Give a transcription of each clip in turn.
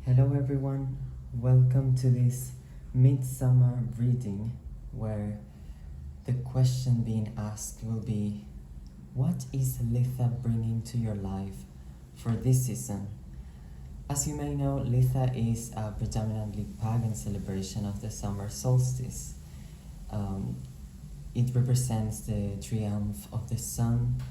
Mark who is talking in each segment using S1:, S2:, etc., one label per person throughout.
S1: Hello everyone, welcome to this midsummer reading where the question being asked will be, what is Litha bringing to your life for this season? As you may know, Litha is a predominantly pagan celebration of the summer solstice. It represents the triumph of the sun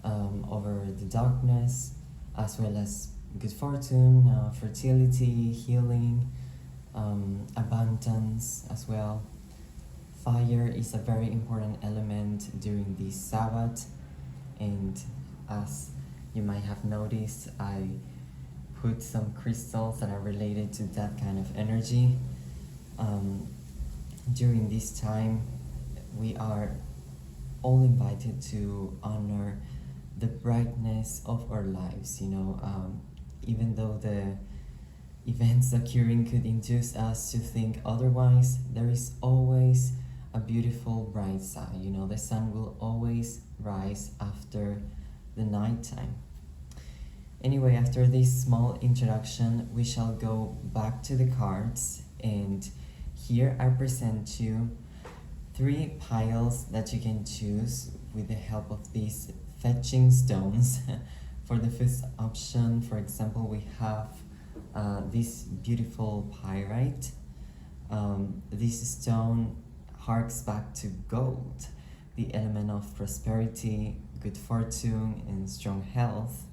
S1: over the darkness, as well as good fortune, fertility, healing, abundance as well. Fire is a very important element during this Sabbath, and as you might have noticed, I put some crystals that are related to that kind of energy. During this time, we are all invited to honor the brightness of our lives, even though the events occurring could induce us to think otherwise, there is always a beautiful bright side. The sun will always rise after the nighttime. Anyway, after this small introduction, we shall go back to the cards, and here I present you 3 piles that you can choose with the help of these fetching stones. For the first option, for example, we have this beautiful pyrite. This stone harks back to gold, the element of prosperity, good fortune, and strong health.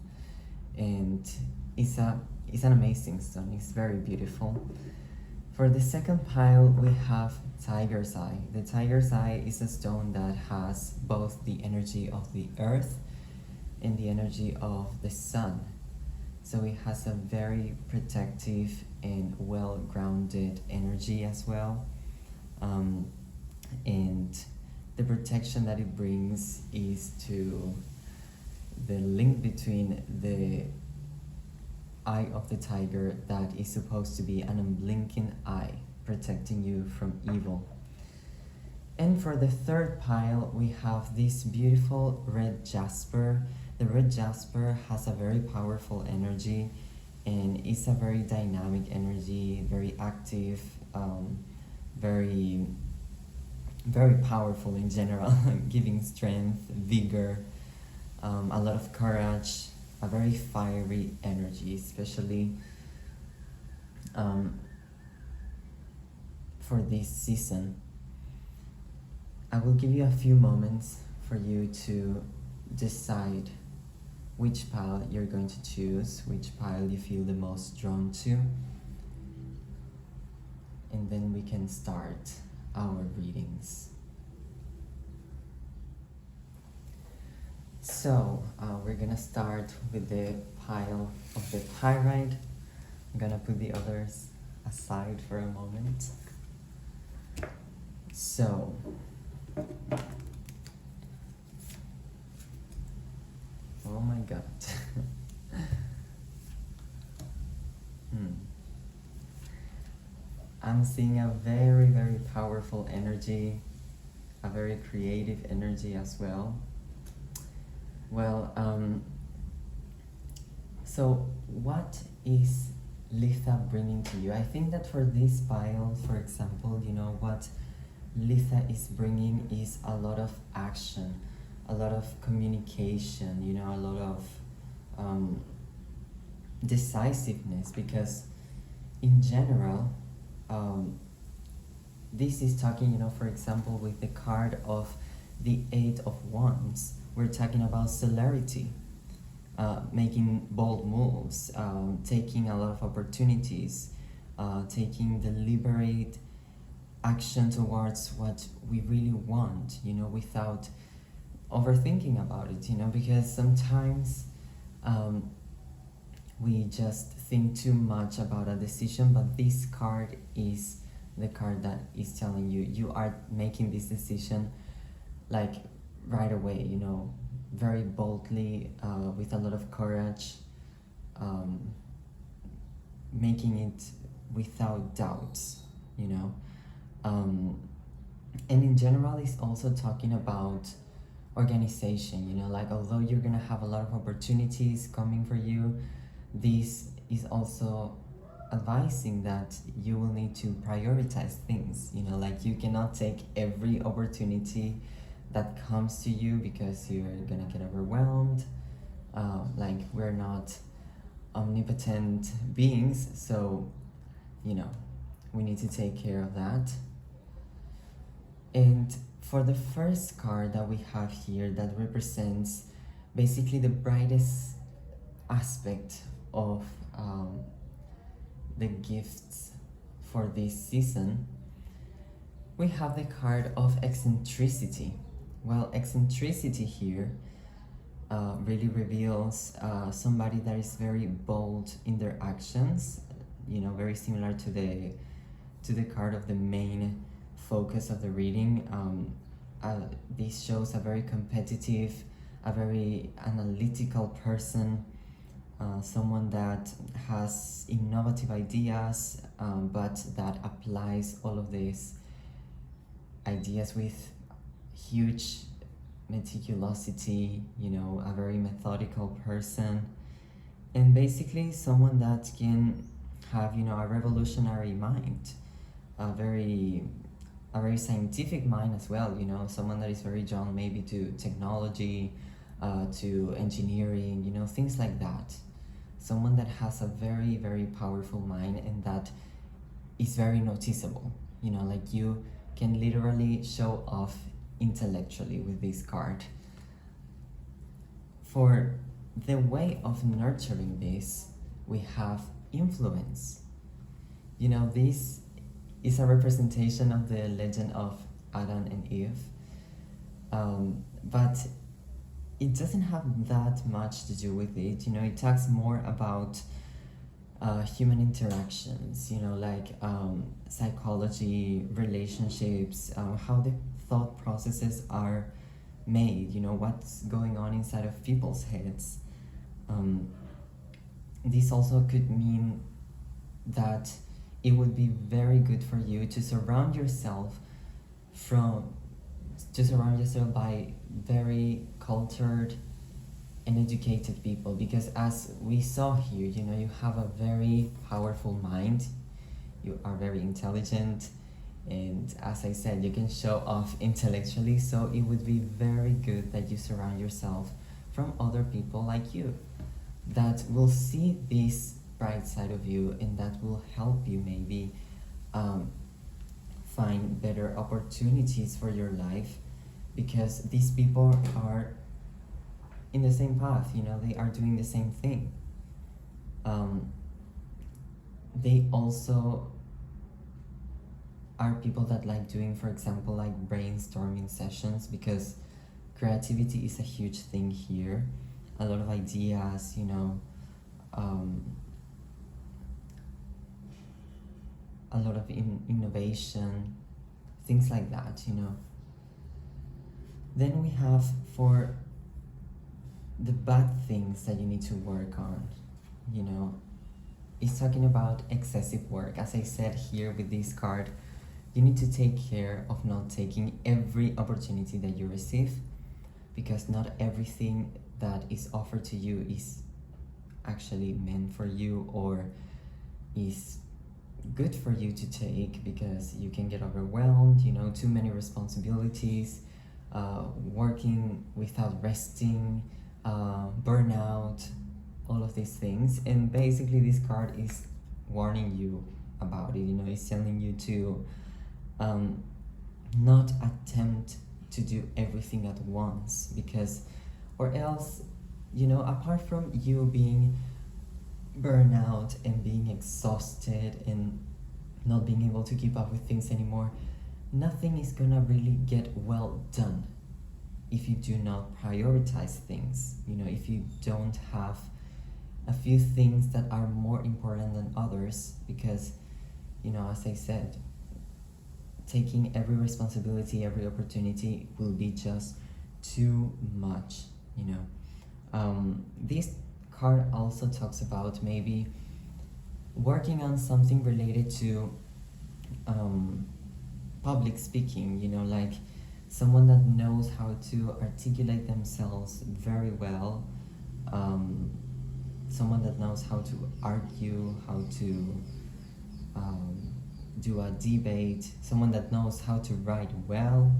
S1: And it's an amazing stone. It's very beautiful. For the second pile, we have Tiger's Eye. The Tiger's Eye is a stone that has both the energy of the earth and the energy of the sun. So it has a very protective and well-grounded energy as well. And the protection that it brings is to the link between the eye of the tiger that is supposed to be an unblinking eye, protecting you from evil. And for the third pile, we have this beautiful red jasper. The red jasper has a very powerful energy, and it's a very dynamic energy, very active, very powerful in general, giving strength, vigor, a lot of courage, a very fiery energy, especially for this season. I will give you a few moments for you to decide which pile you're going to choose, which pile you feel the most drawn to, and then we can start our readings. So we're gonna start with the pile of the pyrite. I'm gonna put the others aside for a moment. So oh my god. I'm seeing a very, very powerful energy, a very creative energy as well. Well, so what is Litha bringing to you? I think that for this pile, for example, what Litha is bringing is a lot of action, a lot of communication, a lot of decisiveness, because in general, this is talking, for example, with the card of the 8 of Wands, we're talking about celerity, making bold moves, taking a lot of opportunities, taking deliberate action towards what we really want, without overthinking about it, because sometimes we just think too much about a decision, but this card is the card that is telling you you are making this decision like right away, very boldly, with a lot of courage, making it without doubts, and in general it's also talking about organization, like although you're gonna have a lot of opportunities coming for you, this is also advising that you will need to prioritize things. You know, like you cannot take every opportunity that comes to you because you're gonna get overwhelmed. Like we're not omnipotent beings, so you know, we need to take care of that. And for the first card that we have here, that represents basically the brightest aspect of the gifts for this season, we have the card of eccentricity. Well, eccentricity here really reveals somebody that is very bold in their actions, you know, very similar to the card of the main focus of the reading. This shows a very competitive, a very analytical person, someone that has innovative ideas, but that applies all of these ideas with huge meticulosity, you know, a very methodical person, and basically someone that can have, you know, a revolutionary mind, a very scientific mind as well, you know, someone that is very drawn maybe to technology, to engineering, you know, things like that. Someone that has a very, very powerful mind and that is very noticeable, you know, like you can literally show off intellectually with this card. For the way of nurturing this, we have influence. You know, this is a representation of the legend of Adam and Eve, but it doesn't have that much to do with it. You know, it talks more about human interactions, you know, like psychology, relationships, how the thought processes are made, you know, what's going on inside of people's heads. This also could mean that it would be very good for you to surround yourself by very cultured and educated people, because as we saw here, you know, you have a very powerful mind, you are very intelligent, and as I said, you can show off intellectually, so it would be very good that you surround yourself from other people like you that will see this bright side of you and that will help you maybe find better opportunities for your life, because these people are in the same path, you know, they are doing the same thing. They also are people that like doing, for example, like brainstorming sessions, because creativity is a huge thing here. A lot of ideas, you know, a lot of innovation, things like that, you know. Then we have, for the bad things that you need to work on, you know, it's talking about excessive work. As I said here with this card, you need to take care of not taking every opportunity that you receive, because not everything that is offered to you is actually meant for you or is good for you to take, because you can get overwhelmed, you know, too many responsibilities, working without resting, burnout, all of these things. And basically this card is warning you about it, you know, it's telling you to not attempt to do everything at once, because or else, you know, apart from you being burnout and being exhausted and not being able to keep up with things anymore, nothing is gonna really get well done if you do not prioritize things, you know, if you don't have a few things that are more important than others, because, you know, as I said, taking every responsibility, every opportunity will be just too much, you know. This card also talks about maybe working on something related to public speaking, you know, like someone that knows how to articulate themselves very well, someone that knows how to argue, how to do a debate, someone that knows how to write well,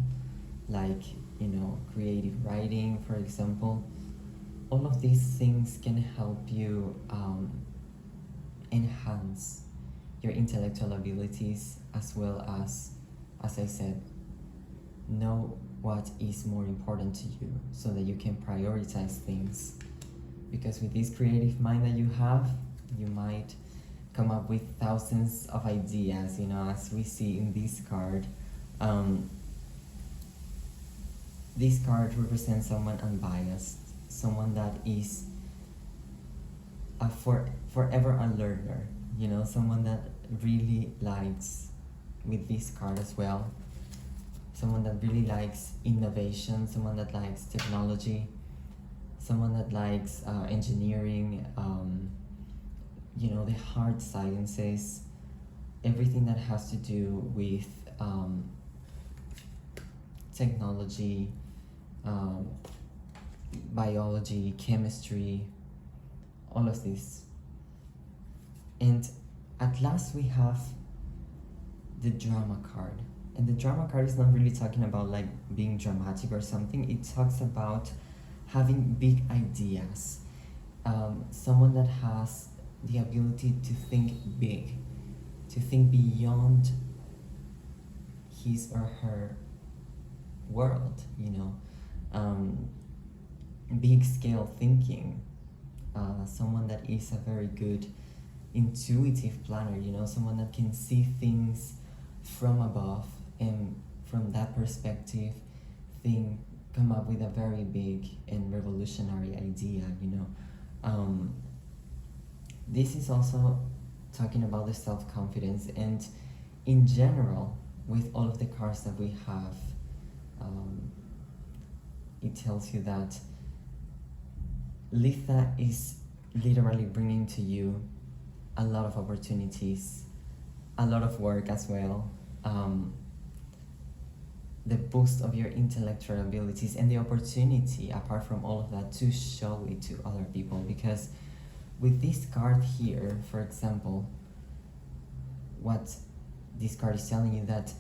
S1: like, creative writing, for example. All of these things can help you enhance your intellectual abilities, as well as I said, know what is more important to you so that you can prioritize things. Because with this creative mind that you have, you might come up with thousands of ideas, as we see in this card. This card represents someone unbiased, someone that is forever a learner, someone that really likes, with this card as well, someone that really likes innovation, someone that likes technology, someone that likes engineering, the hard sciences, everything that has to do with technology, biology, chemistry, all of this. And at last we have the drama card. And the drama card is not really talking about like being dramatic or something. It talks about having big ideas. Someone that has the ability to think big, to think beyond his or her world, big scale thinking. Someone that is a very good intuitive planner, someone that can see things from above, and from that perspective come up with a very big and revolutionary idea. This is also talking about the self-confidence, and in general, with all of the cards that we have, it tells you that Litha is literally bringing to you a lot of opportunities, a lot of work as well, the boost of your intellectual abilities, and the opportunity, apart from all of that, to show it to other people. Because with this card here, for example, what this card is telling you, that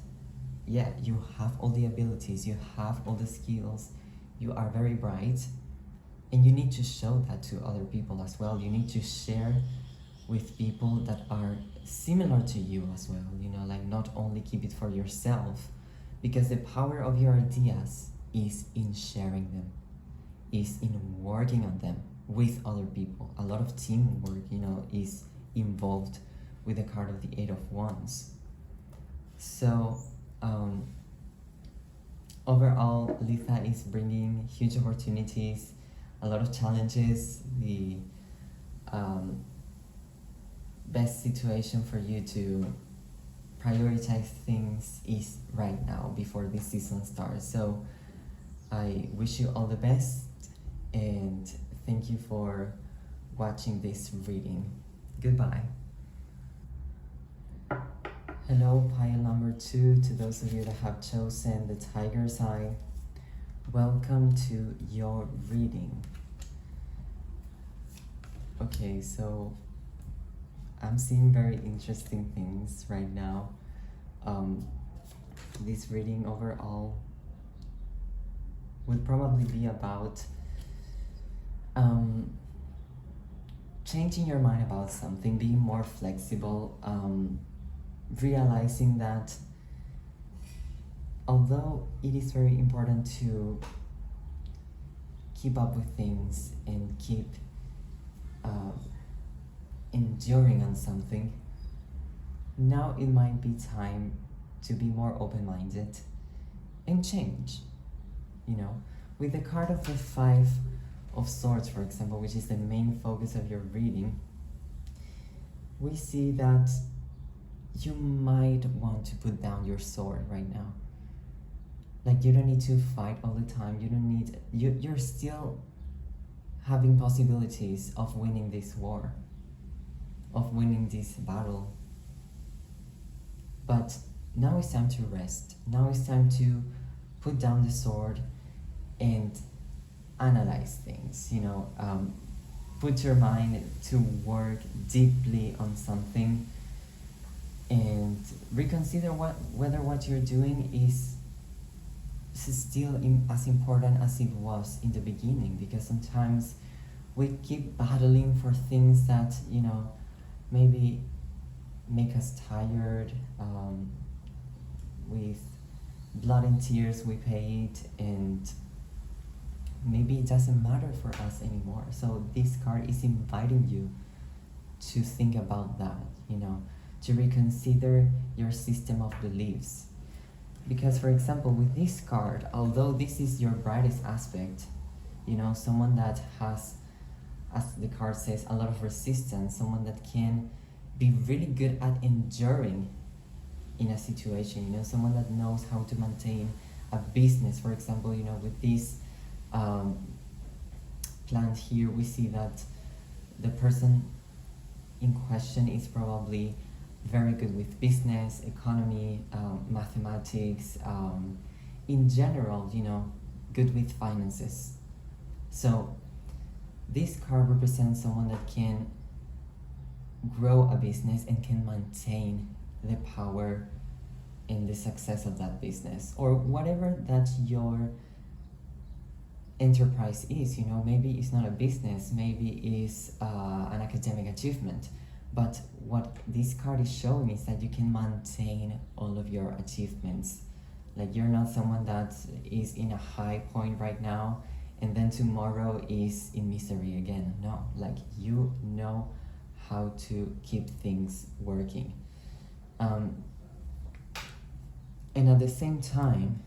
S1: yeah, you have all the abilities, you have all the skills, you are very bright, and you need to show that to other people as well. You need to share with people that are similar to you as well, like not only keep it for yourself, because the power of your ideas is in sharing them, is in working on them with other people. A lot of teamwork, is involved with the card of the Eight of Wands. So overall, Litha is bringing huge opportunities, a lot of challenges. The best situation for you to prioritize things is right now, before this season starts. So I wish you all the best, and thank you for watching this reading. Goodbye. Hello, pile number 2, to those of you that have chosen the Tiger's Eye. Welcome to your reading. Okay, so I'm seeing very interesting things right now. This reading overall will probably be about changing your mind about something, being more flexible, realizing that although it is very important to keep up with things and keep enduring on something, now it might be time to be more open-minded and change. With the card of the Five of Swords, for example, which is the main focus of your reading, we see that you might want to put down your sword right now. Like, you don't need to fight all the time. You don't need, you're still having possibilities of winning this war, of winning this battle. But now it's time to rest. Now it's time to put down the sword and analyze things, put your mind to work deeply on something, and reconsider whether what you're doing is still as important as it was in the beginning, because sometimes we keep battling for things that, you know, maybe make us tired, with blood and tears we paid, and maybe it doesn't matter for us anymore. So this card is inviting you to think about that, you know, to reconsider your system of beliefs. Because, for example, with this card, although this is your brightest aspect, you know, someone that has, as the card says, a lot of resistance, someone that can be really good at enduring in a situation, you know, someone that knows how to maintain a business. For example, you know, with this plant here, we see that the person in question is probably very good with business, economy, mathematics, in general, you know, good with finances. So this card represents someone that can grow a business and can maintain the power and the success of that business, or whatever that your enterprise is. You know, maybe it's not a business, maybe it's an academic achievement, but what this card is showing is that you can maintain all of your achievements. Like, you're not someone that is in a high point right now and then tomorrow is in misery again. No, like, you know how to keep things working. And at the same time,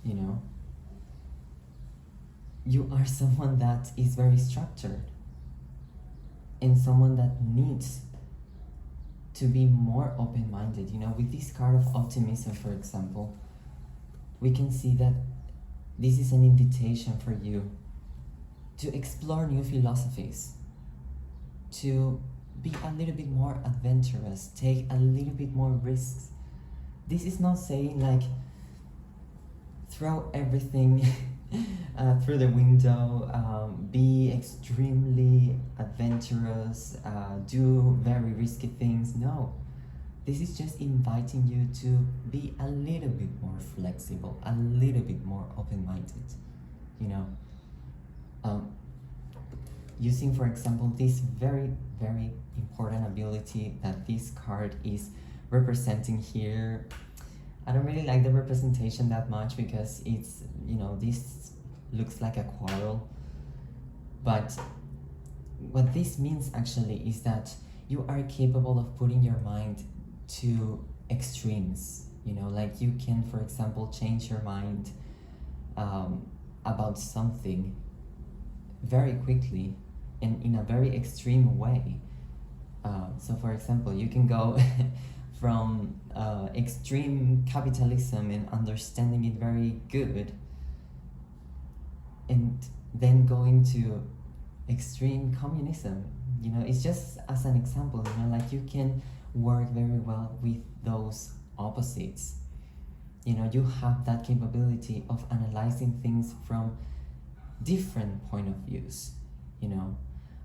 S1: you know, you are someone that is very structured and someone that needs to be more open-minded. You know, with this card of optimism, for example, we can see that this is an invitation for you to explore new philosophies, to be a little bit more adventurous, take a little bit more risks. This is not saying like throw everything through the window, be extremely adventurous, do very risky things. No, this is just inviting you to be a little bit more flexible, a little bit more open-minded, you know. Using, for example, this very, very important ability that this card is representing here. I don't really like the representation that much because it's, you know, this looks like a quarrel. But what this means actually is that you are capable of putting your mind to extremes. You know, like, you can, for example, change your mind about something very quickly and in a very extreme way. So, for example, you can go from extreme capitalism and understanding it very good, and then going to extreme communism. You know, it's just as an example, you know, like, you can work very well with those opposites. You know, you have that capability of analyzing things from different point of views, you know,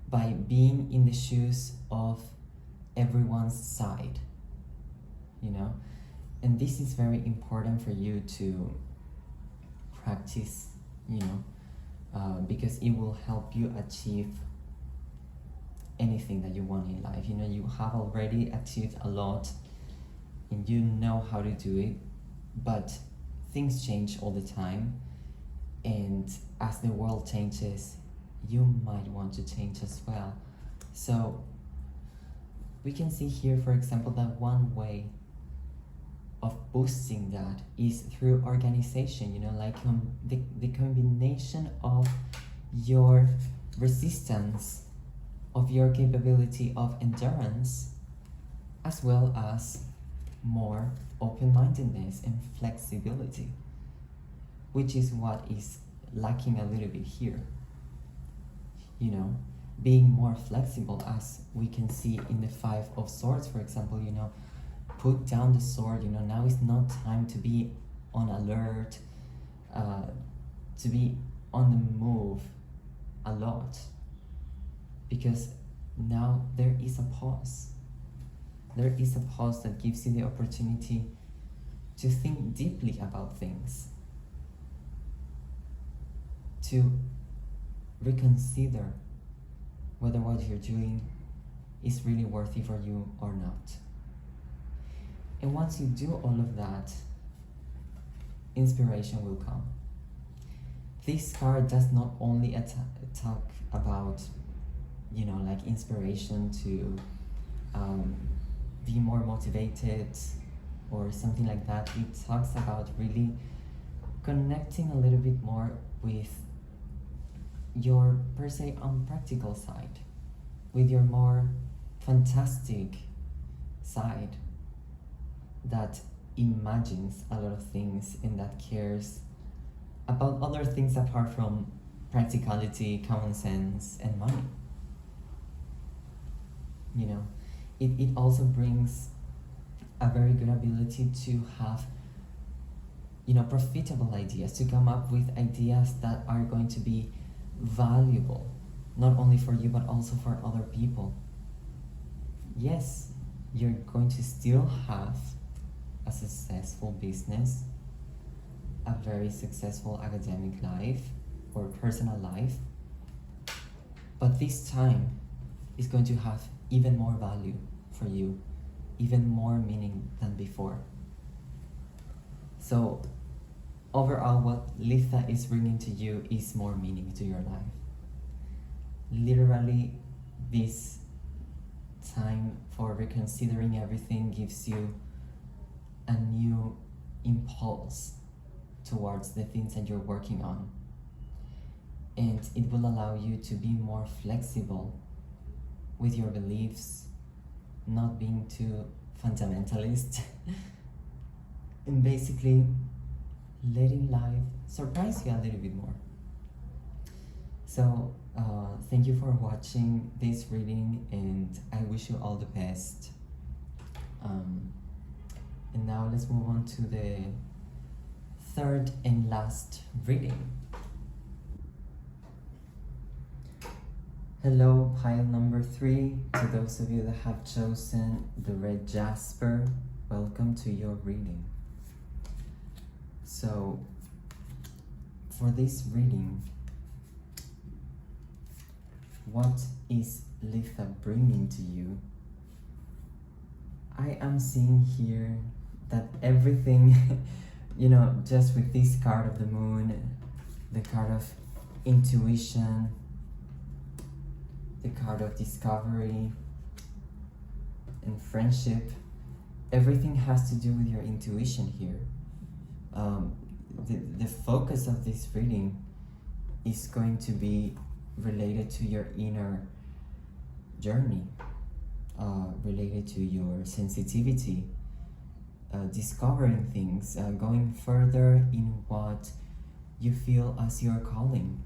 S1: by being in the shoes of everyone's side, you know. And this is very important for you to practice, you know, because it will help you achieve anything that you want in life. You know, you have already achieved a lot and you know how to do it, but things change all the time, and as the world changes, you might want to change as well. So we can see here, for example, that one way of boosting that is through organization. You know, like, the combination of your resistance, of your capability of endurance, as well as more open-mindedness and flexibility, which is what is lacking a little bit here. You know, being more flexible, as we can see in the Five of Swords, for example. You know, put down the sword. You know, now is not time to be on alert, to be on the move a lot, because now there is a pause. There is a pause that gives you the opportunity to think deeply about things, to reconsider whether what you're doing is really worthy for you or not. And once you do all of that, inspiration will come. This card does not only talk about, like inspiration to be more motivated or something like that. It talks about really connecting a little bit more with your, per se, unpractical side, with your more fantastic side that imagines a lot of things and that cares about other things apart from practicality, common sense, and money. It also brings a very good ability to have profitable ideas, to come up with ideas that are going to be valuable, not only for you but also for other people. Yes, you're going to still have a successful business, a very successful academic life or personal life, but this time is going to have even more value for you, even more meaning than before. So overall, what Litha is bringing to you is more meaning to your life. Literally, this time for reconsidering everything gives you a new impulse towards the things that you're working on, and it will allow you to be more flexible with your beliefs, not being too fundamentalist, and basically letting life surprise you a little bit more. So thank you for watching this reading, and I wish you all the best. And now let's move on to the third and last reading. Hello, pile number 3. To those of you that have chosen the red jasper, welcome to your reading. So, for this reading, what is Litha bringing to you? I am seeing here that everything, just with this card of the moon, the card of intuition, the card of discovery and friendship, everything has to do with your intuition here. The focus of this reading is going to be related to your inner journey, related to your sensitivity, discovering things, going further in what you feel as your calling,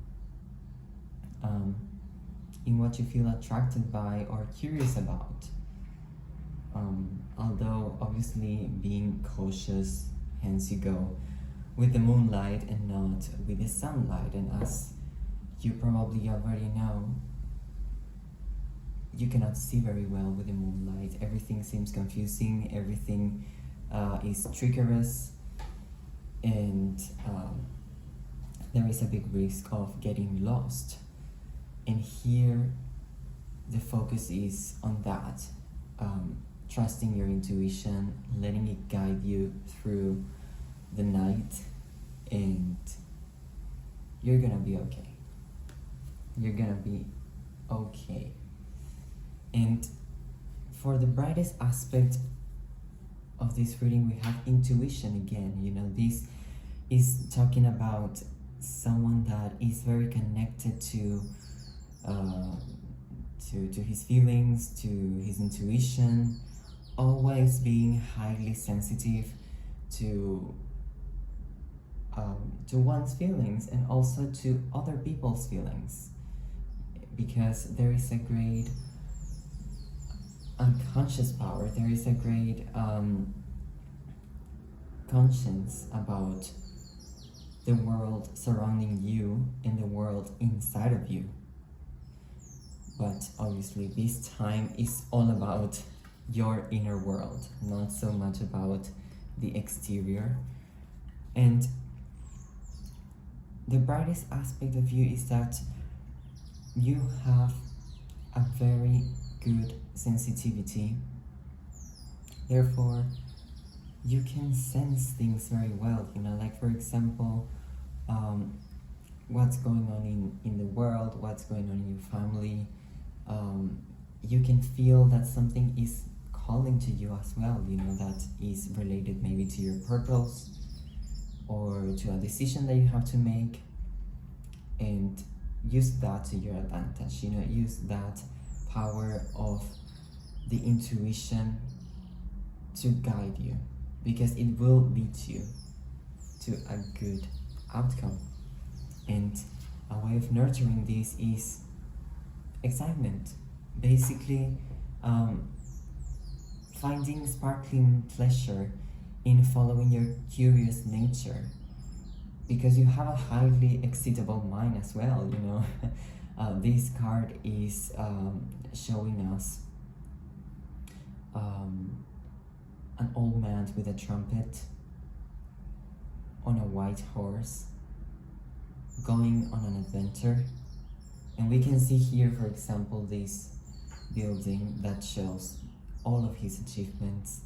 S1: in what you feel attracted by or curious about. Although obviously being cautious, hence you go with the moonlight and not with the sunlight. And as you probably already know, you cannot see very well with the moonlight. Everything seems confusing, everything is triggerous, and there is a big risk of getting lost. And here the focus is on that, trusting your intuition, letting it guide you through the night, and you're gonna be okay. You're gonna be okay. And for the brightest aspect of this reading, we have intuition again. This is talking about someone that is very connected to his feelings, to his intuition, always being highly sensitive to one's feelings and also to other people's feelings, because there is a great unconscious power, there is a great conscience about the world surrounding you and the world inside of you. But obviously this time is all about your inner world, not so much about the exterior. And the brightest aspect of you is that you have a very good sensitivity. Therefore, you can sense things very well, like for example, what's going on in the world, what's going on in your family. You can feel that something is calling to you as well, that is related maybe to your purpose or to a decision that you have to make, and use that to your advantage. Use that power of the intuition to guide you, because it will lead you to a good outcome. And a way of nurturing this is excitement, basically finding sparkling pleasure in following your curious nature, because you have a highly excitable mind as well. This card is showing us an old man with a trumpet on a white horse going on an adventure. And we can see here, for example, this building that shows all of his achievements,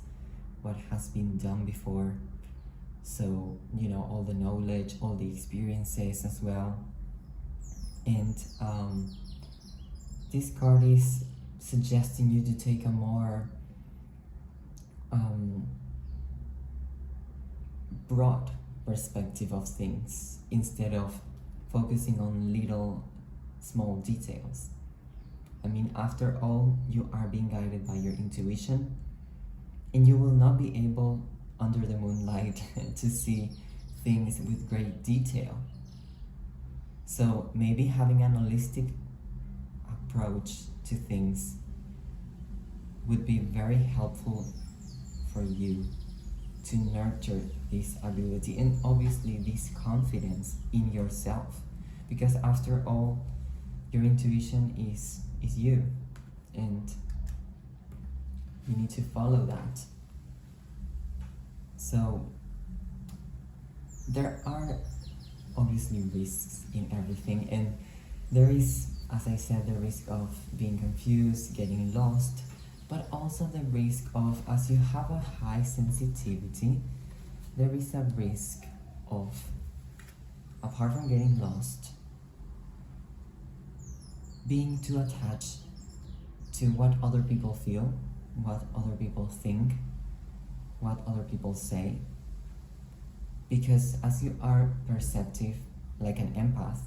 S1: what has been done before. So, all the knowledge, all the experiences as well. And this card is suggesting you to take a more broad perspective of things, instead of focusing on little small details. After all, you are being guided by your intuition, and you will not be able under the moonlight to see things with great detail. So maybe having an holistic approach to things would be very helpful for you to nurture this ability, and obviously this confidence in yourself, because after all, your intuition is you, and you need to follow that. So there are obviously risks in everything, and there is, as I said, the risk of being confused, getting lost, but also the risk of, as you have a high sensitivity, there is a risk of, apart from getting lost, being too attached to what other people feel, what other people think, what other people say. Because as you are perceptive, like an empath,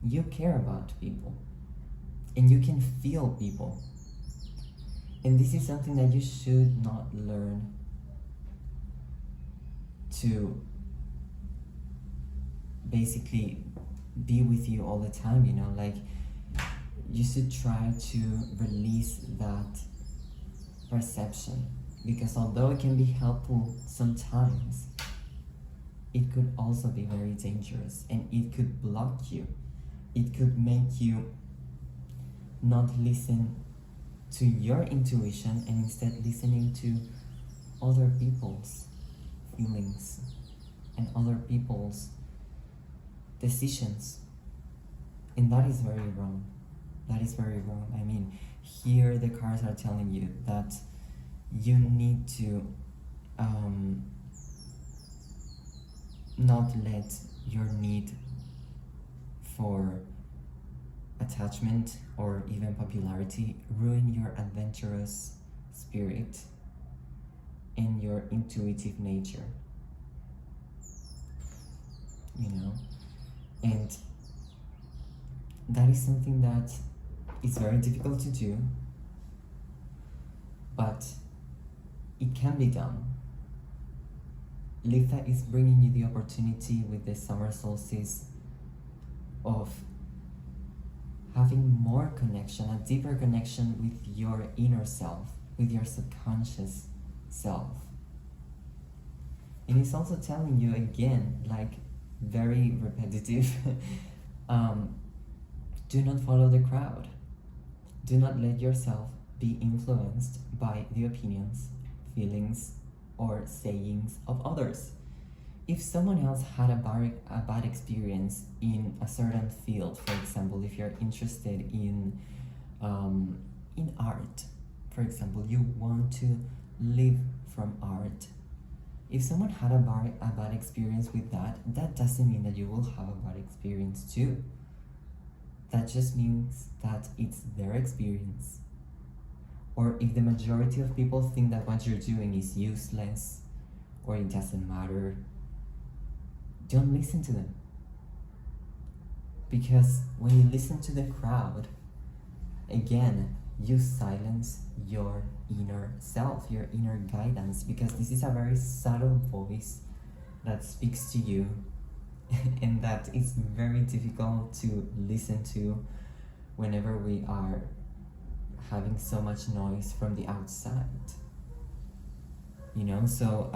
S1: you care about people, and you can feel people. And this is something that you should not learn to basically be with you all the time, like you should try to release that perception, because although it can be helpful sometimes, it could also be very dangerous, and it could block you. It could make you not listen to your intuition, and instead listening to other people's feelings and other people's decisions. And that is very wrong. That is very wrong. Here the cards are telling you that you need to not let your need for attachment or even popularity ruin your adventurous spirit and your intuitive nature, and that is something that is very difficult to do, but it can be done. Litha is bringing you the opportunity with the summer solstice of having more connection, a deeper connection with your inner self, with your subconscious self. And it's also telling you again, like very repetitive, do not follow the crowd. Do not let yourself be influenced by the opinions, feelings, or sayings of others. If someone else had a bad experience in a certain field, for example, if you're interested in art, for example, you want to live from art. If someone had a bad experience with that, that doesn't mean that you will have a bad experience too. That just means that it's their experience. Or if the majority of people think that what you're doing is useless or it doesn't matter, don't listen to them. Because when you listen to the crowd, again, you silence your inner self, your inner guidance, because this is a very subtle voice that speaks to you and that is very difficult to listen to whenever we are having so much noise from the outside. So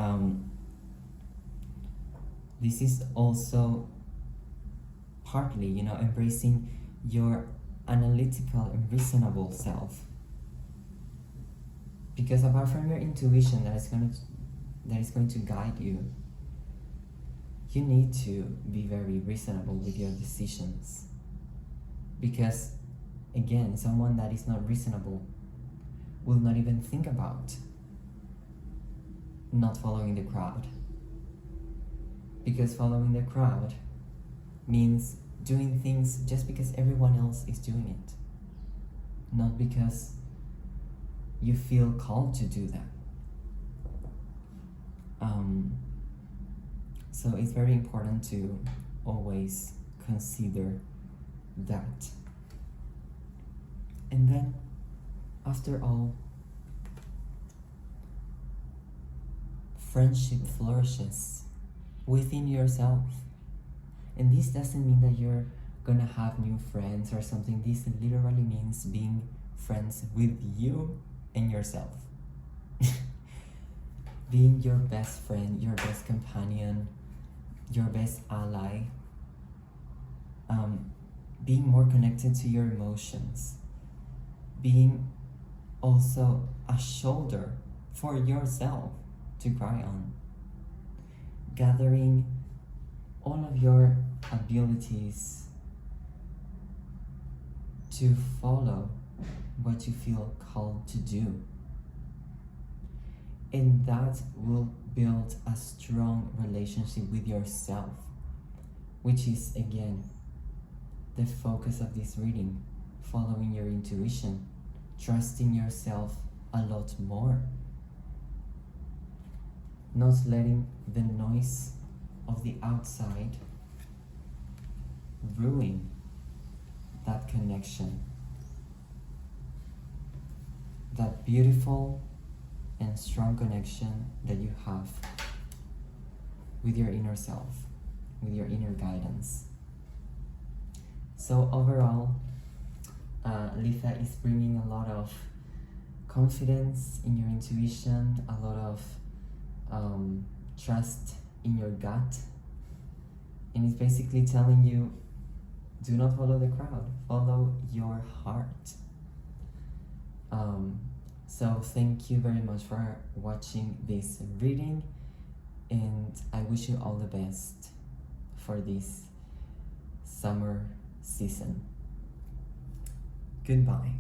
S1: this is also partly, embracing your analytical and reasonable self. Because apart from your intuition that is going to guide you, you need to be very reasonable with your decisions. Because again, someone that is not reasonable will not even think about not following the crowd. Because following the crowd means doing things just because everyone else is doing it, not because you feel called to do that. So it's very important to always consider that. And then, after all, friendship flourishes within yourself. And this doesn't mean that you're gonna have new friends or something. This literally means being friends with you and yourself. Being your best friend, your best companion, your best ally. Being more connected to your emotions. Being also a shoulder for yourself to cry on. Gathering all of your abilities to follow what you feel called to do. And that will build a strong relationship with yourself, which is, again, the focus of this reading. Following your intuition, trusting yourself a lot more, not letting the noise of the outside ruin that connection, that beautiful and strong connection that you have with your inner self, with your inner guidance. So overall, Litha is bringing a lot of confidence in your intuition, a lot of trust in your gut, and it's basically telling you, do not follow the crowd, follow your heart. So thank you very much for watching this reading, and I wish you all the best for this summer season. Goodbye.